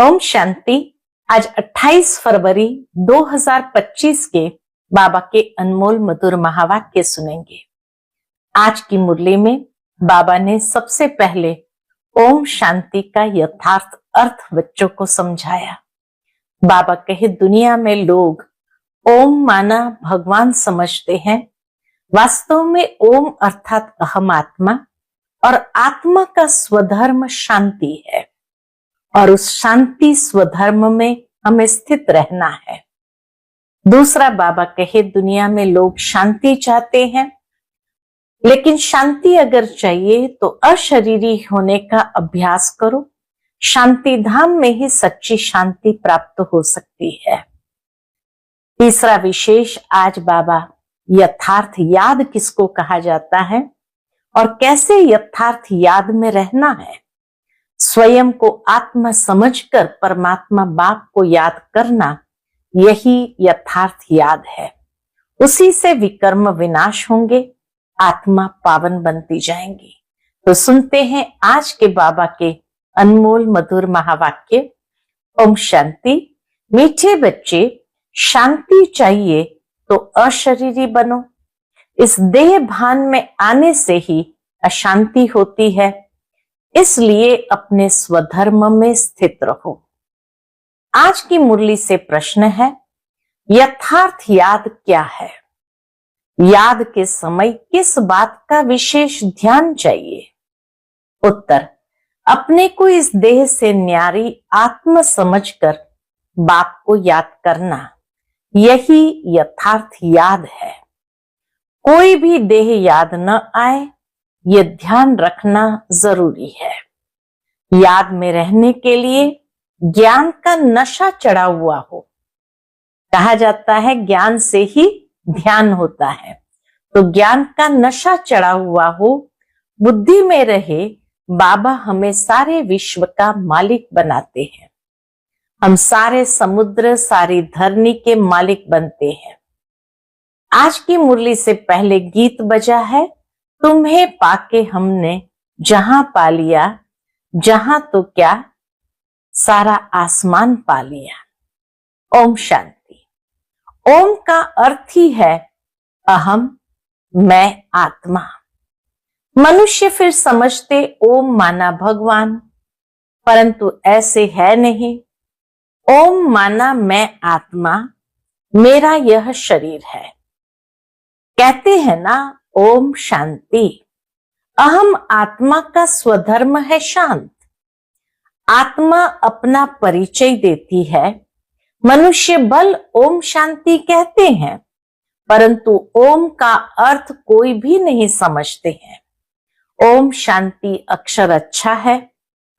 ओम शांति। आज 28 फरवरी 2025 के बाबा के अनमोल मधुर महावाक्य सुनेंगे। आज की मुरली में बाबा ने सबसे पहले ओम शांति का यथार्थ अर्थ बच्चों को समझाया। बाबा कहे, दुनिया में लोग ओम माना भगवान समझते हैं, वास्तव में ओम अर्थात अहम आत्मा और आत्मा का स्वधर्म शांति है और उस शांति स्वधर्म में हमें स्थित रहना है। दूसरा बाबा कहे, दुनिया में लोग शांति चाहते हैं, लेकिन शांति अगर चाहिए तो अशरीरी होने का अभ्यास करो। शांति धाम में ही सच्ची शांति प्राप्त हो सकती है। तीसरा विशेष, आज बाबा यथार्थ याद किसको कहा जाता है और कैसे यथार्थ याद में रहना है। स्वयं को आत्मा समझकर परमात्मा बाप को याद करना, यही यथार्थ याद है। उसी से विकर्म विनाश होंगे, आत्मा पावन बनती जाएंगी। तो सुनते हैं आज के बाबा के अनमोल मधुर महावाक्य। ओम शांति। मीठे बच्चे, शांति चाहिए तो अशरीरी बनो। इस देह भान में आने से ही अशांति होती है, इसलिए अपने स्वधर्म में स्थित रहो। आज की मुरली से प्रश्न है, यथार्थ याद क्या है? याद के समय किस बात का विशेष ध्यान चाहिए? उत्तर, अपने को इस देह से न्यारी आत्म समझकर बाप को याद करना, यही यथार्थ याद है। कोई भी देह याद न आए, ये ध्यान रखना जरूरी है। याद में रहने के लिए ज्ञान का नशा चढ़ा हुआ हो। कहा जाता है ज्ञान से ही ध्यान होता है, तो ज्ञान का नशा चढ़ा हुआ हो, बुद्धि में रहे। बाबा हमें सारे विश्व का मालिक बनाते हैं। हम सारे समुद्र, सारी धरनी के मालिक बनते हैं। आज की मुरली से पहले गीत बजा है, तुम्हें पाके हमने जहां पा लिया, जहां तो क्या सारा आसमान पा लिया। ओम शांति। ओम का अर्थ ही है अहम, मैं आत्मा। मनुष्य फिर समझते ओम माना भगवान, परंतु ऐसे है नहीं। ओम माना मैं आत्मा, मेरा यह शरीर है। कहते हैं ना ओम शांति। अहम आत्मा का स्वधर्म है शांत। आत्मा अपना परिचय देती है। मनुष्य बल ओम शांति कहते हैं, परंतु ओम का अर्थ कोई भी नहीं समझते हैं। ओम शांति अक्षर अच्छा है,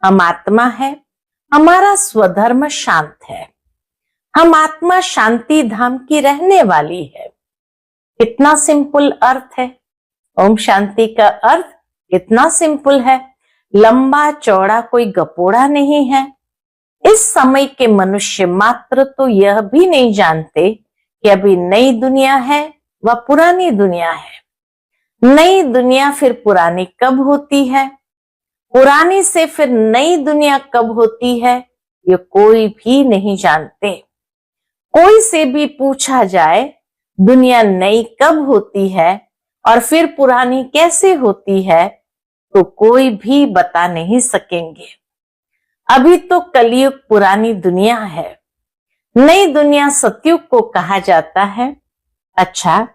हम आत्मा है, हमारा स्वधर्म शांत है। हम आत्मा शांति धाम की रहने वाली है। कितना सिंपल अर्थ है। ओम शांति का अर्थ कितना सिंपल है, लंबा चौड़ा कोई गपोड़ा नहीं है। इस समय के मनुष्य मात्र तो यह भी नहीं जानते कि अभी नई दुनिया है व पुरानी दुनिया है। नई दुनिया फिर पुरानी कब होती है, पुरानी से फिर नई दुनिया कब होती है, ये कोई भी नहीं जानते। कोई से भी पूछा जाए दुनिया नई कब होती है और फिर पुरानी कैसे होती है, तो कोई भी बता नहीं सकेंगे। अभी तो कलयुग पुरानी दुनिया है, नई दुनिया सतयुग को कहा जाता है। अच्छा,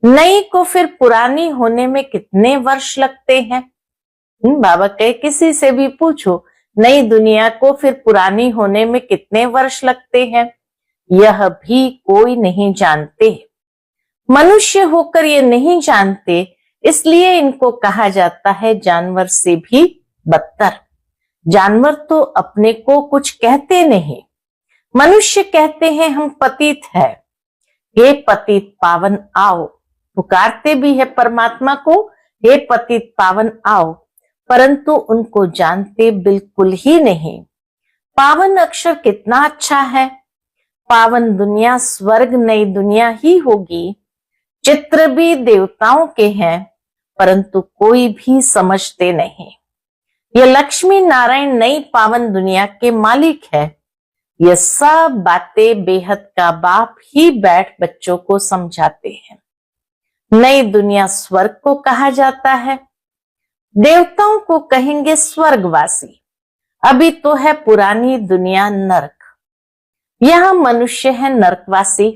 नई को फिर पुरानी होने में कितने वर्ष लगते हैं? बाबा कहे, किसी से भी पूछो नई दुनिया को फिर पुरानी होने में कितने वर्ष लगते हैं, यह भी कोई नहीं जानते। मनुष्य होकर ये नहीं जानते, इसलिए इनको कहा जाता है जानवर से भी बदतर। जानवर तो अपने को कुछ कहते नहीं, मनुष्य कहते हैं हम पतित है। हे पतित पावन आओ, पुकारते भी है परमात्मा को, हे पतित पावन आओ, परंतु उनको जानते बिल्कुल ही नहीं। पावन अक्षर कितना अच्छा है। पावन दुनिया स्वर्ग नई दुनिया ही होगी। चित्र भी देवताओं के हैं, परंतु कोई भी समझते नहीं। ये लक्ष्मी नारायण नई पावन दुनिया के मालिक है, ये सब बातें बेहद का बाप ही बैठ बच्चों को समझाते हैं। नई दुनिया स्वर्ग को कहा जाता है, देवताओं को कहेंगे स्वर्गवासी। अभी तो है पुरानी दुनिया नरक, यहाँ मनुष्य है नरकवासी।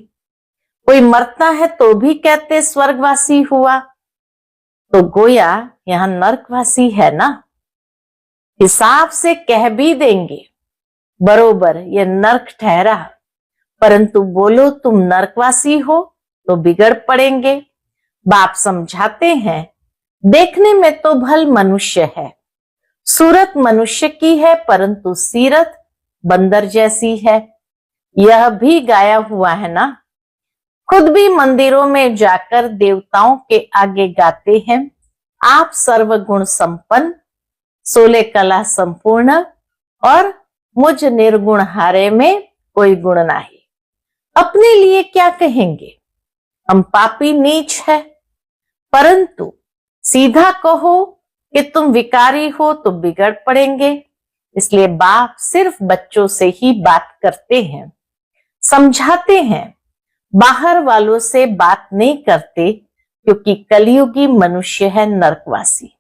कोई मरता है तो भी कहते स्वर्गवासी हुआ, तो गोया यहाँ नरकवासी है ना। हिसाब से कह भी देंगे बरोबर ये नरक ठहरा, परंतु बोलो तुम नरकवासी हो तो बिगड़ पड़ेंगे। बाप समझाते हैं देखने में तो भल मनुष्य है, सूरत मनुष्य की है परंतु सीरत बंदर जैसी है। यह भी गाया हुआ है ना। खुद भी मंदिरों में जाकर देवताओं के आगे गाते हैं, आप सर्वगुण संपन्न, 16 कला संपूर्ण, और मुझ निर्गुण हारे में कोई गुण नहीं। अपने लिए क्या कहेंगे, हम पापी नीच है, परंतु सीधा कहो कि तुम विकारी हो तो बिगड़ पड़ेंगे। इसलिए बाप सिर्फ बच्चों से ही बात करते हैं, समझाते हैं, बाहर वालों से बात नहीं करते, क्योंकि कलयुगी मनुष्य है नरकवासी।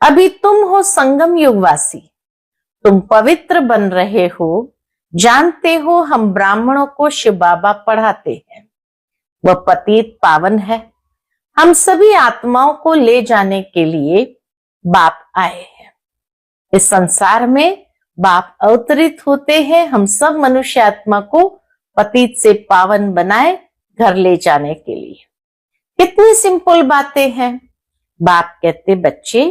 अभी तुम हो संगम युगवासी, तुम पवित्र बन रहे हो। जानते हो हम ब्राह्मणों को शिव बाबा पढ़ाते हैं, वह पतित पावन है। हम सभी आत्माओं को ले जाने के लिए बाप आए हैं। इस संसार में बाप अवतरित होते हैं हम सब मनुष्य आत्मा को पतित से पावन बनाए घर ले जाने के लिए। कितनी सिंपल बातें हैं। बाप कहते बच्चे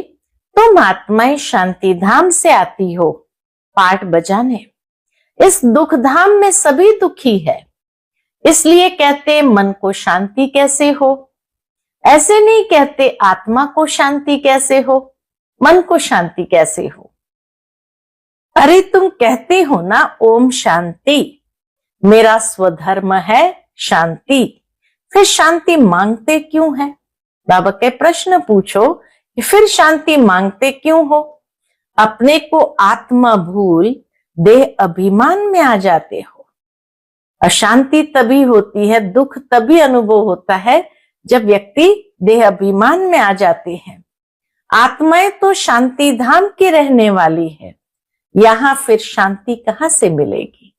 तुम आत्माएं शांति धाम से आती हो पाठ बजाने। इस दुख धाम में सभी दुखी है, इसलिए कहते मन को शांति कैसे हो। ऐसे नहीं कहते आत्मा को शांति कैसे हो, मन को शांति कैसे हो। अरे तुम कहते हो ना ओम शांति, मेरा स्वधर्म है शांति, फिर शांति मांगते क्यों है। बाबा के प्रश्न पूछो कि फिर शांति मांगते क्यों हो। अपने को आत्मा भूल देह अभिमान में आ जाते हो। अशांति तभी होती है, दुख तभी अनुभव होता है जब व्यक्ति देह अभिमान में आ जाते हैं। आत्माएं तो शांति धाम की रहने वाली है, यहाँ फिर शांति कहाँ से मिलेगी।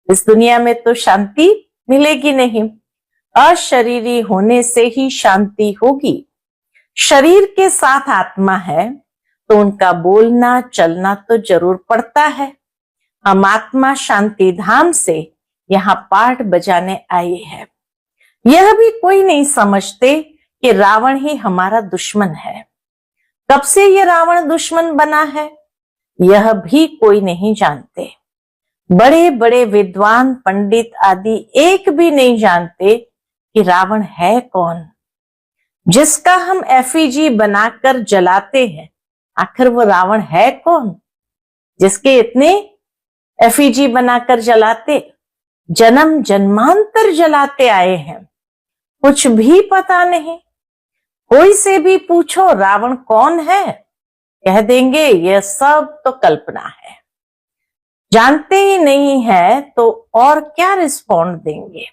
इस दुनिया में तो शांति मिलेगी नहीं। अशरीरी होने से ही शांति होगी। शरीर के साथ आत्मा है तो उनका बोलना चलना तो जरूर पड़ता है। हम आत्मा शांति धाम से यहाँ पाठ बजाने आए हैं। यह भी कोई नहीं समझते कि रावण ही हमारा दुश्मन है। कब से ये रावण दुश्मन बना है यह भी कोई नहीं जानते। बड़े बड़े विद्वान पंडित आदि एक भी नहीं जानते कि रावण है कौन, जिसका हम एफिजी बनाकर जलाते हैं। आखिर वो रावण है कौन जिसके इतने एफिजी बनाकर जलाते, जन्म जन्मांतर जलाते आए हैं, कुछ भी पता नहीं। कोई से भी पूछो रावण कौन है, कह देंगे यह सब तो कल्पना है। जानते ही नहीं है तो और क्या रिस्पॉन्ड देंगे।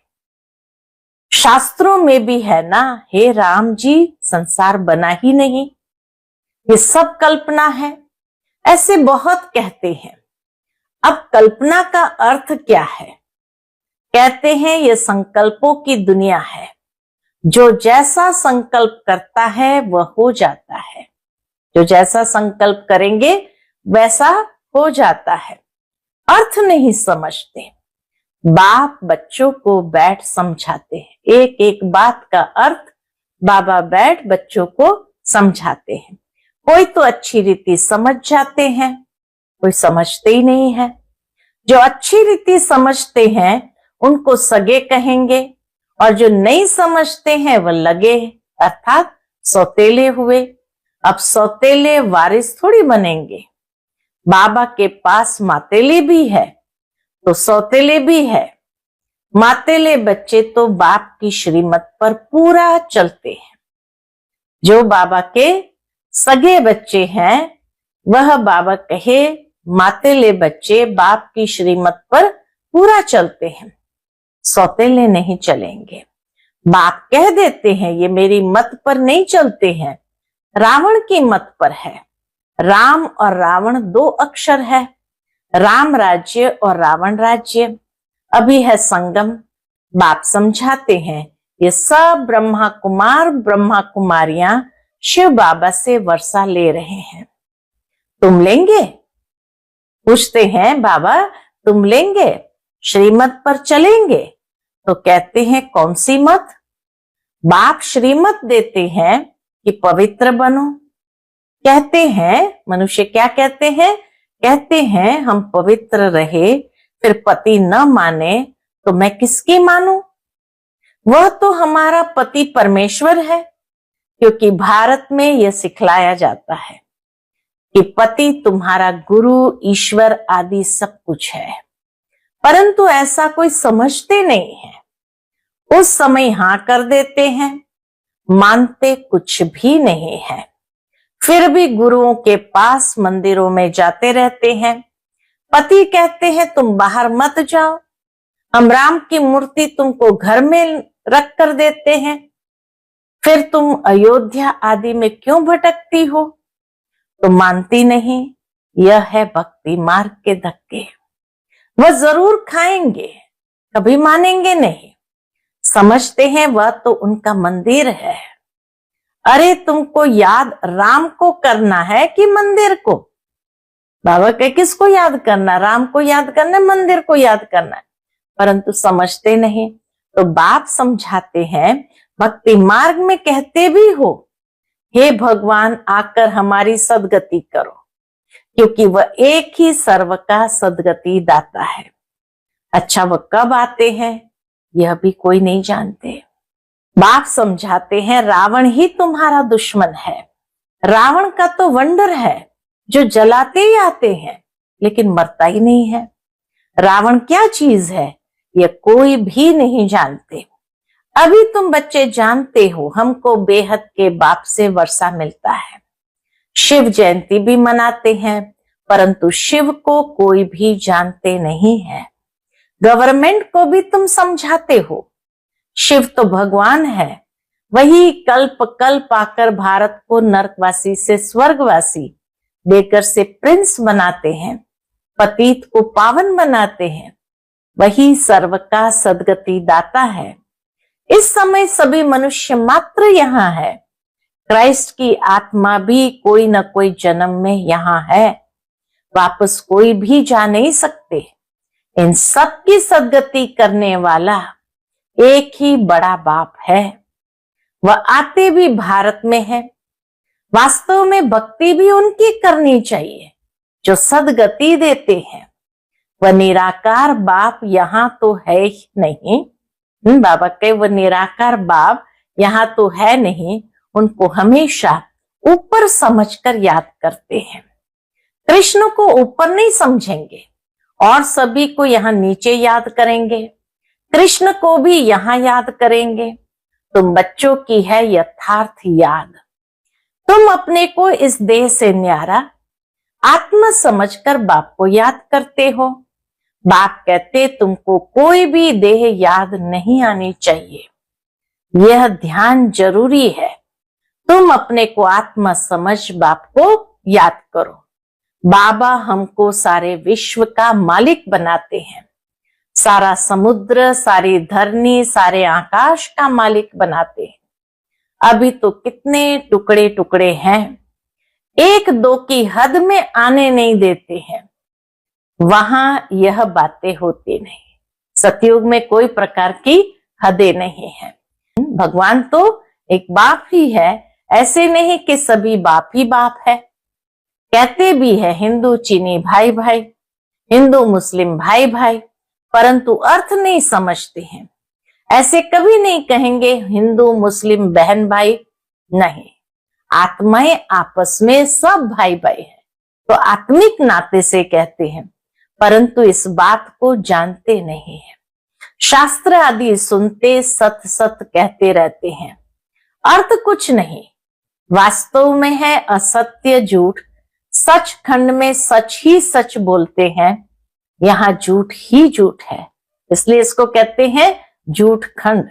शास्त्रों में भी है ना, हे राम जी संसार बना ही नहीं, ये सब कल्पना है। ऐसे बहुत कहते हैं। अब कल्पना का अर्थ क्या है। कहते हैं ये संकल्पों की दुनिया है, जो जैसा संकल्प करता है वह हो जाता है। जो जैसा संकल्प करेंगे वैसा हो जाता है। अर्थ नहीं समझते। बाप बच्चों को बैठ समझाते हैं, एक एक बात का अर्थ बाबा बैठ बच्चों को समझाते हैं। कोई तो अच्छी रीति समझ जाते हैं, कोई समझते ही नहीं है। जो अच्छी रीति समझते हैं उनको सगे कहेंगे, और जो नहीं समझते हैं वह लगे, अर्थात सौतेले हुए। अब सौतेले वारिस थोड़ी बनेंगे। बाबा के पास मातेले भी है तो सौतेले भी है। मातेले बच्चे तो बाप की श्रीमत पर पूरा चलते हैं। जो बाबा के सगे बच्चे हैं वह बाबा कहे मातेले बच्चे बाप की श्रीमत पर पूरा चलते हैं, सौतेले नहीं चलेंगे। बाप कह देते हैं ये मेरी मत पर नहीं चलते हैं, रावण की मत पर है। राम और रावण दो अक्षर है, राम राज्य और रावण राज्य। अभी है संगम। बाप समझाते हैं ये सब ब्रह्मा कुमार ब्रह्मा कुमारियां शिव बाबा से वर्षा ले रहे हैं। तुम लेंगे? पूछते हैं बाबा तुम लेंगे, श्रीमत पर चलेंगे? तो कहते हैं कौन सी मत? बाप श्रीमत देते हैं कि पवित्र बनो। कहते हैं मनुष्य क्या कहते हैं? कहते हैं हम पवित्र रहे, फिर पति न माने तो मैं किसकी मानूं? वह तो हमारा पति परमेश्वर है, क्योंकि भारत में यह सिखलाया जाता है कि पति तुम्हारा गुरु ईश्वर आदि सब कुछ है। परंतु ऐसा कोई समझते नहीं है। उस समय हां कर देते हैं, मानते कुछ भी नहीं है, फिर भी गुरुओं के पास मंदिरों में जाते रहते हैं। पति कहते हैं तुम बाहर मत जाओ, हम राम की मूर्ति तुमको घर में रख कर देते हैं, फिर तुम अयोध्या आदि में क्यों भटकती हो? तो मानती नहीं। यह है भक्ति मार्ग के धक्के। वह जरूर खाएंगे, कभी मानेंगे नहीं। समझते हैं वह तो उनका मंदिर है। अरे तुमको याद राम को करना है कि मंदिर को? बाबा के किसको याद करना? राम को याद करना है, मंदिर को याद करना है। परंतु समझते नहीं। तो बाप समझाते हैं भक्ति मार्ग में कहते भी हो हे भगवान आकर हमारी सदगति करो, क्योंकि वह एक ही सर्व का सदगति दाता है। अच्छा वह कब आते हैं यह भी कोई नहीं जानते। बाप समझाते हैं रावण ही तुम्हारा दुश्मन है। रावण का तो वंडर है जो जलाते ही आते हैं लेकिन मरता ही नहीं है। रावण क्या चीज है यह कोई भी नहीं जानते। अभी तुम बच्चे जानते हो हमको बेहद के बाप से वर्षा मिलता है। शिव जयंती भी मनाते हैं, परंतु शिव को कोई भी जानते नहीं है। गवर्नमेंट को भी तुम समझाते हो शिव तो भगवान है, वही कल्प कल्प आकर भारत को नरकवासी से स्वर्गवासी देकर से प्रिंस बनाते हैं, पतित को पावन बनाते हैं। वही सर्व का सदगति दाता है। इस समय सभी मनुष्य मात्र यहाँ है। क्राइस्ट की आत्मा भी कोई न कोई जन्म में यहाँ है, वापस कोई भी जा नहीं सकते। इन सब की सदगति करने वाला एक ही बड़ा बाप है। वह आते भी भारत में है। वास्तव में भक्ति भी उनकी करनी चाहिए जो सदगति देते हैं। वह निराकार बाप यहाँ तो है ही नहीं। बाबा के वह निराकार बाप यहाँ तो है नहीं, उनको हमेशा ऊपर समझकर याद करते हैं। कृष्ण को ऊपर नहीं समझेंगे और सभी को यहाँ नीचे याद करेंगे। कृष्ण को भी यहाँ याद करेंगे। तुम बच्चों की है यथार्थ याद। तुम अपने को इस देह से न्यारा आत्मा समझकर बाप को याद करते हो। बाप कहते तुमको कोई भी देह याद नहीं आनी चाहिए, यह ध्यान जरूरी है। तुम अपने को आत्मा समझ बाप को याद करो। बाबा हमको सारे विश्व का मालिक बनाते हैं, सारा समुद्र, सारी धरनी, सारे आकाश का मालिक बनाते हैं। अभी तो कितने टुकड़े टुकड़े हैं, एक दो की हद में आने नहीं देते हैं। वहां यह बातें होती नहीं। सतयुग में कोई प्रकार की हदें नहीं है। भगवान तो एक बाप ही है, ऐसे नहीं कि सभी बाप ही बाप है। कहते भी है हिंदू चीनी भाई भाई, हिंदू मुस्लिम भाई भाई, परंतु अर्थ नहीं समझते हैं। ऐसे कभी नहीं कहेंगे हिंदू मुस्लिम बहन भाई, नहीं। आत्माएं आपस में सब भाई भाई है, तो आत्मिक नाते से कहते हैं, परंतु इस बात को जानते नहीं है। शास्त्र आदि सुनते सत सत कहते रहते हैं, अर्थ कुछ नहीं। वास्तव में है असत्य झूठ, सच खंड में सच ही सच बोलते हैं। यहाँ झूठ ही झूठ है, इसलिए इसको कहते हैं झूठ खंड।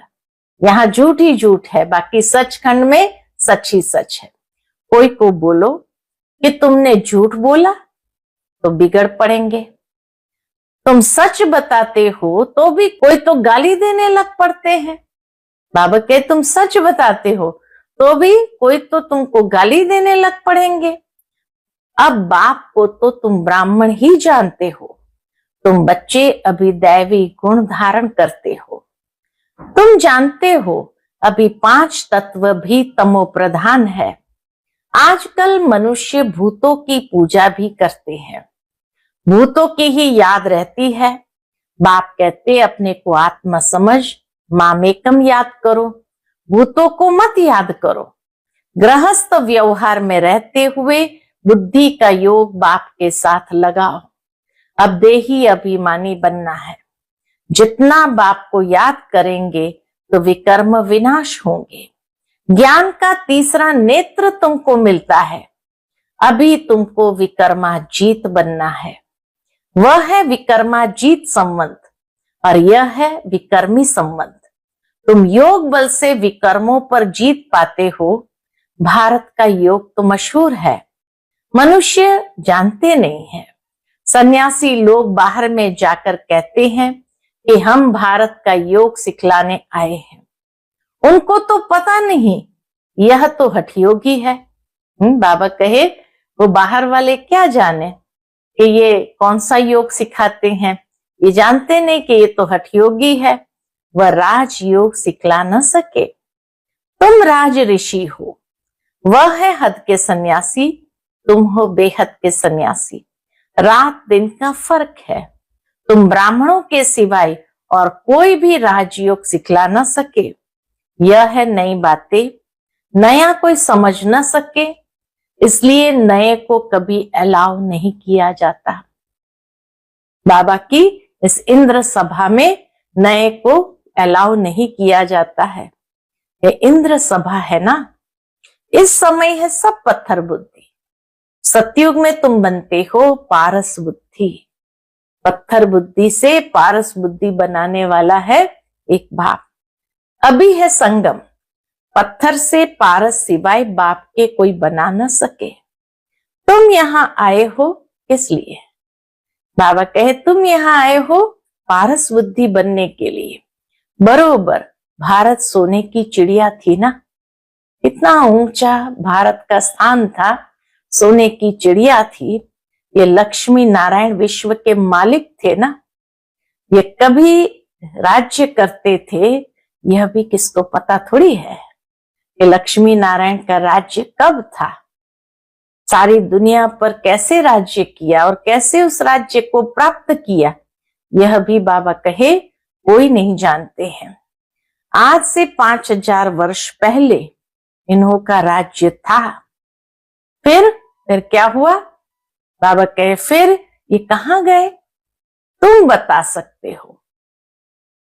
यहाँ झूठ ही झूठ है, बाकी सच खंड में सच ही सच है। कोई को बोलो कि तुमने झूठ बोला तो बिगड़ पड़ेंगे, तुम सच बताते हो तो भी कोई तो गाली देने लग पड़ते हैं। बाबा कहे तुम सच बताते हो तो भी कोई तो तुमको गाली देने लग पड़ेंगे। अब बाप को तो तुम ब्राह्मण ही जानते हो, तुम बच्चे अभी दैवी गुण धारण करते हो। तुम जानते हो अभी 5 तत्व भी तमो प्रधान है। आजकल मनुष्य भूतों की पूजा भी करते हैं, भूतों की ही याद रहती है। बाप कहते अपने को आत्मा समझ, मामेकम याद करो, भूतों को मत याद करो। गृहस्थ व्यवहार में रहते हुए बुद्धि का योग बाप के साथ लगाओ। अब देही अभिमानी बनना है। जितना बाप को याद करेंगे तो विकर्म विनाश होंगे। ज्ञान का तीसरा नेत्र तुमको मिलता है। अभी तुमको विकर्माजीत बनना है। वह है विकर्माजीत संबंध और यह है विकर्मी संबंध। तुम योग बल से विकर्मों पर जीत पाते हो। भारत का योग तो मशहूर है, मनुष्य जानते नहीं है। सन्यासी लोग बाहर में जाकर कहते हैं कि हम भारत का योग सिखलाने आए हैं। उनको तो पता नहीं यह तो हठयोगी है। बाबा कहे वो बाहर वाले क्या जाने कि ये कौन सा योग सिखाते हैं, ये जानते नहीं कि ये तो हठयोगी है, वह राज योग सिखला न सके। तुम राज ऋषि हो, वह है हद के सन्यासी, तुम हो बेहद के सन्यासी। रात दिन का फर्क है। तुम ब्राह्मणों के सिवाय और कोई भी राजयोग सिखला न सके। यह है नई बातें, नया कोई समझ न सके, इसलिए नए को कभी अलाउ नहीं किया जाता। बाबा की इस इंद्र सभा में नए को अलाउ नहीं किया जाता है। ये इंद्र सभा है ना, इस समय है सब पत्थर बुद्धि। सतयुग में तुम बनते हो पारस बुद्धि। पत्थर बुद्धि से पारस बुद्धि बनाने वाला है एक बाप। अभी है संगम, पत्थर से पारस सिवाय बाप के कोई बना न सके। तुम यहां आए हो किस लिए? बाबा कहे तुम यहां आए हो पारस बुद्धि बनने के लिए। बरोबर भारत सोने की चिड़िया थी ना, इतना ऊंचा भारत का स्थान था, सोने की चिड़िया थी। ये लक्ष्मी नारायण विश्व के मालिक थे ना, ये कभी राज्य करते थे, यह भी किसको पता थोड़ी है कि लक्ष्मी नारायण का राज्य कब था, सारी दुनिया पर कैसे राज्य किया और कैसे उस राज्य को प्राप्त किया, यह भी बाबा कहे कोई नहीं जानते हैं। आज से 5000 वर्ष पहले इन्हों का राज्य था। फिर क्या हुआ? बाबा कहे फिर ये कहां गए? तुम बता सकते हो।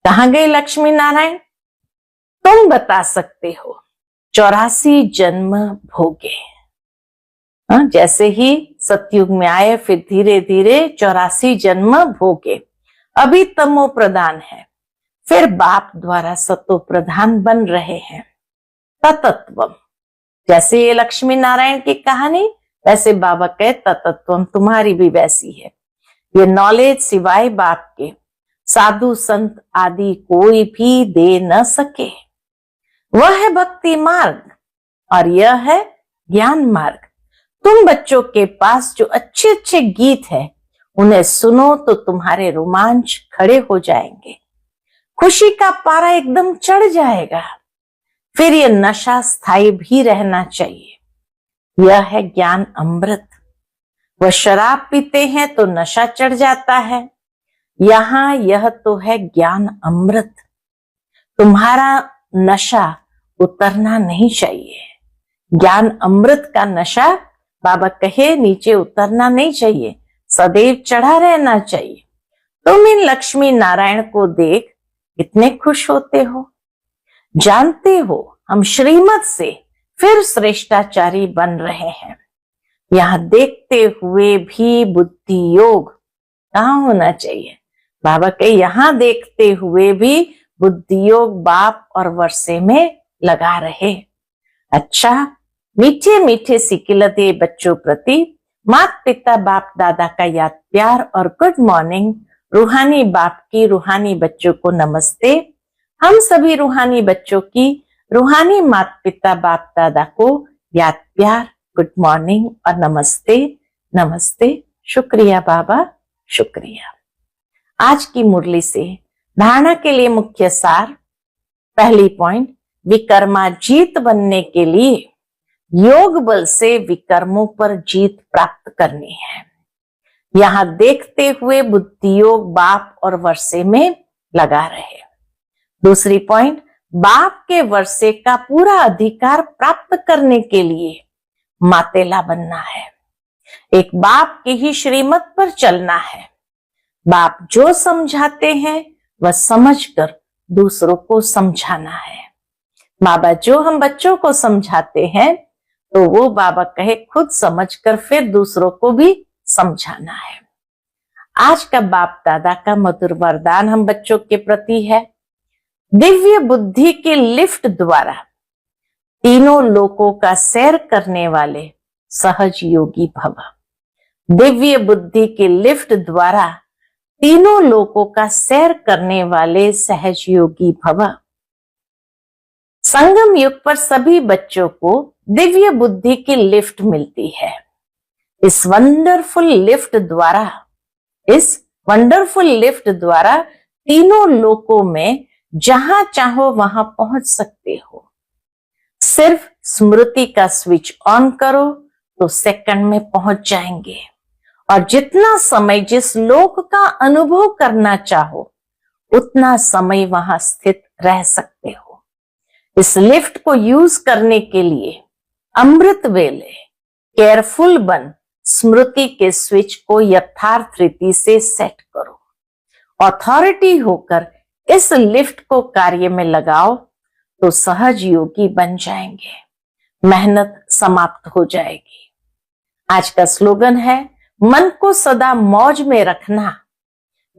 कहां गए लक्ष्मी नारायण? तुम बता सकते हो। 84 जन्म भोगे। जैसे ही सतयुग में आए फिर धीरे धीरे 84 जन्म भोगे। अभी तमो प्रधान है, फिर बाप द्वारा सतो प्रधान बन रहे हैं। तत्वम, जैसे ये लक्ष्मी नारायण की कहानी, वैसे बाबा कहे तत्वम तुम्हारी भी वैसी है। ये नॉलेज सिवाय बाप के साधु संत आदि कोई भी दे न सके। वह है भक्ति मार्ग और यह है ज्ञान मार्ग। तुम बच्चों के पास जो अच्छे अच्छे गीत है उन्हें सुनो तो तुम्हारे रोमांच खड़े हो जाएंगे, खुशी का पारा एकदम चढ़ जाएगा। फिर ये नशा स्थायी भी रहना चाहिए। यह है ज्ञान अमृत। वह शराब पीते हैं तो नशा चढ़ जाता है, यहां यह तो है ज्ञान अमृत। तुम्हारा नशा उतरना नहीं चाहिए। ज्ञान अमृत का नशा बाबा कहे नीचे उतरना नहीं चाहिए, सदैव चढ़ा रहना चाहिए। तुम इन लक्ष्मी नारायण को देख कितने खुश होते हो। जानते हो हम श्रीमत से फिर श्रेष्ठाचारी बन रहे हैं। यहां देखते हुए भी बुद्धि योग कहाँ होना चाहिए। बाबा के यहाँ देखते हुए भी बुद्धि योग बाप और वर्षे में लगा रहे। अच्छा, मीठे मीठे सिकिलते बच्चों प्रति माता पिता बाप दादा का याद प्यार और गुड मॉर्निंग। रूहानी बाप की रूहानी बच्चों को नमस्ते। हम सभी रूहानी बच्चों की रूहानी माता पिता बाप दादा को याद प्यार, गुड मॉर्निंग और नमस्ते। नमस्ते। शुक्रिया बाबा, शुक्रिया। आज की मुरली से धारणा के लिए मुख्य सार। पहली पॉइंट, विकर्माजीत बनने के लिए योग बल से विकर्मों पर जीत प्राप्त करनी है। यहां देखते हुए बुद्धि योग बाप और वर्षे में लगा रहे। दूसरी पॉइंट, बाप के वर्षे का पूरा अधिकार प्राप्त करने के लिए मातेला बनना है। एक बाप की ही श्रीमत पर चलना है। बाप जो समझाते हैं वह समझकर दूसरों को समझाना है। बाबा जो हम बच्चों को समझाते हैं तो वो बाबा कहे खुद समझकर फिर दूसरों को भी समझाना है। आज का बाप दादा का मधुर वरदान हम बच्चों के प्रति है। दिव्य बुद्धि के लिफ्ट द्वारा तीनों लोकों का सैर करने वाले सहज योगी भव। दिव्य बुद्धि के लिफ्ट द्वारा तीनों लोकों का सैर करने वाले सहज योगी भव। संगम युग पर सभी बच्चों को दिव्य बुद्धि की लिफ्ट मिलती है। इस वंडरफुल लिफ्ट द्वारा तीनों लोकों में जहां चाहो वहां पहुंच सकते हो। सिर्फ स्मृति का स्विच ऑन करो तो सेकंड में पहुंच जाएंगे और जितना समय जिस लोक का अनुभव करना चाहो उतना समय वहां स्थित रह सकते हो। इस लिफ्ट को यूज करने के लिए अमृत वेले केयरफुल बन स्मृति के स्विच को यथार्थ रीति से सेट करो। अथॉरिटी होकर इस लिफ्ट को कार्य में लगाओ तो सहज योगी बन जाएंगे। मेहनत समाप्त हो जाएगी। आज का स्लोगन है, मन को सदा मौज में रखना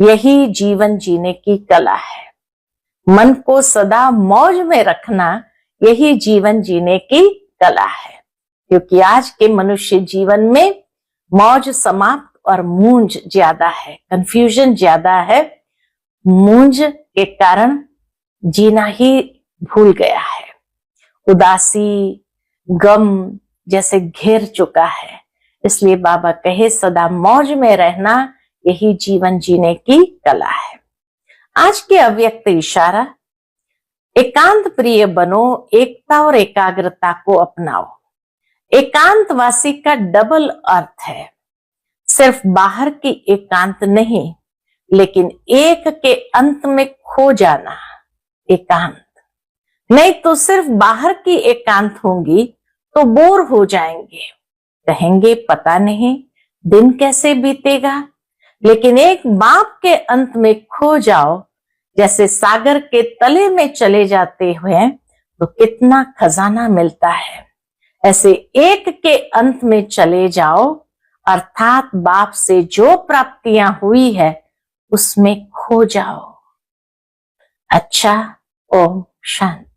यही जीवन जीने की कला है। मन को सदा मौज में रखना यही जीवन जीने की कला है। क्योंकि आज के मनुष्य जीवन में मौज समाप्त और मूंज ज्यादा है, कंफ्यूजन ज्यादा है। मूंज के कारण जीना ही भूल गया है। उदासी गम जैसे घेर चुका है। इसलिए बाबा कहे सदा मौज में रहना यही जीवन जीने की कला है। आज के अव्यक्त इशारा, एकांत प्रिय बनो, एकता और एकाग्रता को अपनाओ। एकांतवासी का डबल अर्थ है, सिर्फ बाहर की एकांत नहीं लेकिन एक के अंत में खो जाना एकांत। नहीं तो सिर्फ बाहर की एकांत होंगी तो बोर हो जाएंगे, कहेंगे पता नहीं दिन कैसे बीतेगा। लेकिन एक बाप के अंत में खो जाओ, जैसे सागर के तले में चले जाते हुए तो कितना खजाना मिलता है, ऐसे एक के अंत में चले जाओ अर्थात बाप से जो प्राप्तियां हुई है उसमें खो जाओ। अच्छा, ओम शांति।